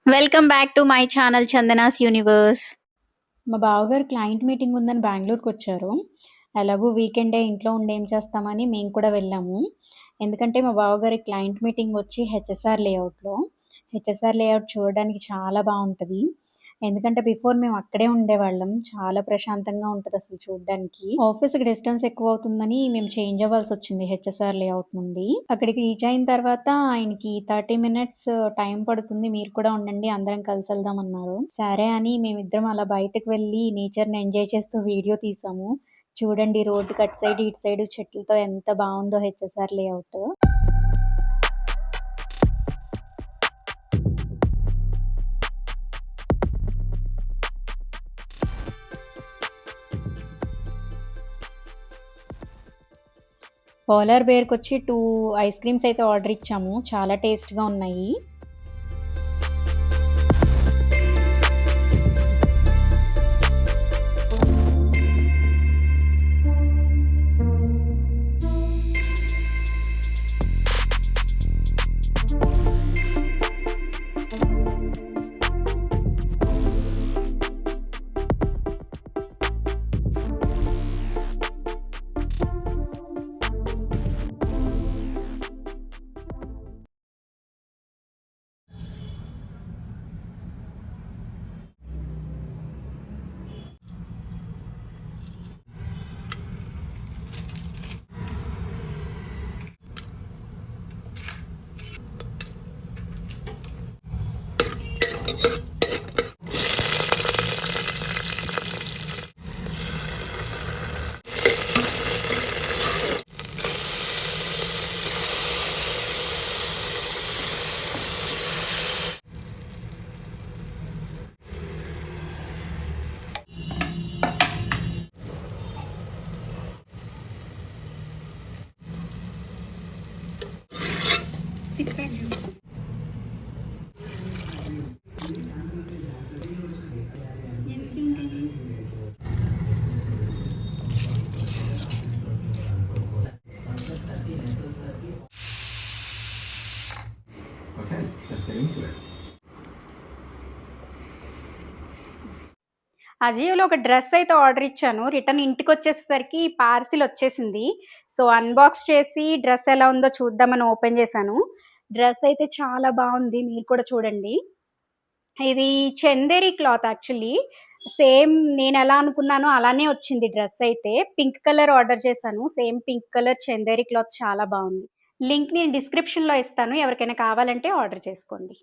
Welcome back to my channel Chandana's universe. మా బావగారు client meeting ఉందని బెంగళూరుకి వచ్చారు. ఎలాగో వీకెండే ఇంట్లో ఉండి ఏం చేస్తామని మేము కూడా వెళ్ళాము. ఎందుకంటే మా బావగారి క్లయింట్ మీటింగ్ వచ్చి హెచ్ఎస్ఆర్ లేఅవుట్‌లో. హెచ్ఎస్ఆర్ లేఅవుట్ చూడడానికి చాలా బావుంటది. ఎందుకంటే బిఫోర్ మేము అక్కడే ఉండేవాళ్ళం. చాలా ప్రశాంతంగా ఉంటదసలు చూడ్డానికి. ఆఫీస్‌కి డిస్టెన్స్ ఎక్కువవుతుందని మేము చేంజ్ అవ్వాల్సొచ్చింది హెచ్ఎస్ఆర్ లేఅవుట్ నుండి. అక్కడికి రీచ్ అయిన తర్వాత ఆయనకి 30 మినిట్స్ టైం పడుతుంది. మీరు కూడా ఉండండి అందరం కలిసెళ్దాం అన్నారు. సరే అని మేమిద్దరం అలా బయటకు వెళ్ళి నేచర్‌ని ఎంజాయ్ చేస్తూ వీడియో తీసాము. చూడండి రోడ్డుకి అటు సైడ్, ఇటు సైడ్ చెట్లతో ఎంత బావుందో హెచ్ఎస్ఆర్ లేఅవుట్. పోలార్ బేర్‌కొచ్చి 2 ఐస్ క్రీమ్స్ అయితే ఆర్డర్ ఇచ్చాము. చాలా టేస్ట్‌గా ఉన్నాయి. Okay, let's get into it. అజియోలో ఒక డ్రెస్ అయితే ఆర్డర్ ఇచ్చాను. రిటర్న్ ఇంటికొచ్చేసేసరికి పార్సిల్ వచ్చేసింది. సో, అన్బాక్స్ చేసి డ్రెస్ ఎలా ఉందో చూద్దామని ఓపెన్ చేశాను. డ్రెస్ అయితే చాలా బావుంది. మీరు కూడా చూడండి. ఇది చందేరి క్లాత్ యాక్చువల్లీ. సేమ్ నేనెలా అనుకున్నానో అలానే వచ్చింది డ్రెస్ అయితే. పింక్ కలర్ ఆర్డర్ చేశాను. Same pink colour Chanderi cloth చాలా బావుంది. లింక్ నేను డిస్క్రిప్షన్‌లో ఇస్తాను. ఎవరికైనా కావాలంటే ఆర్డర్ చేసుకోండి.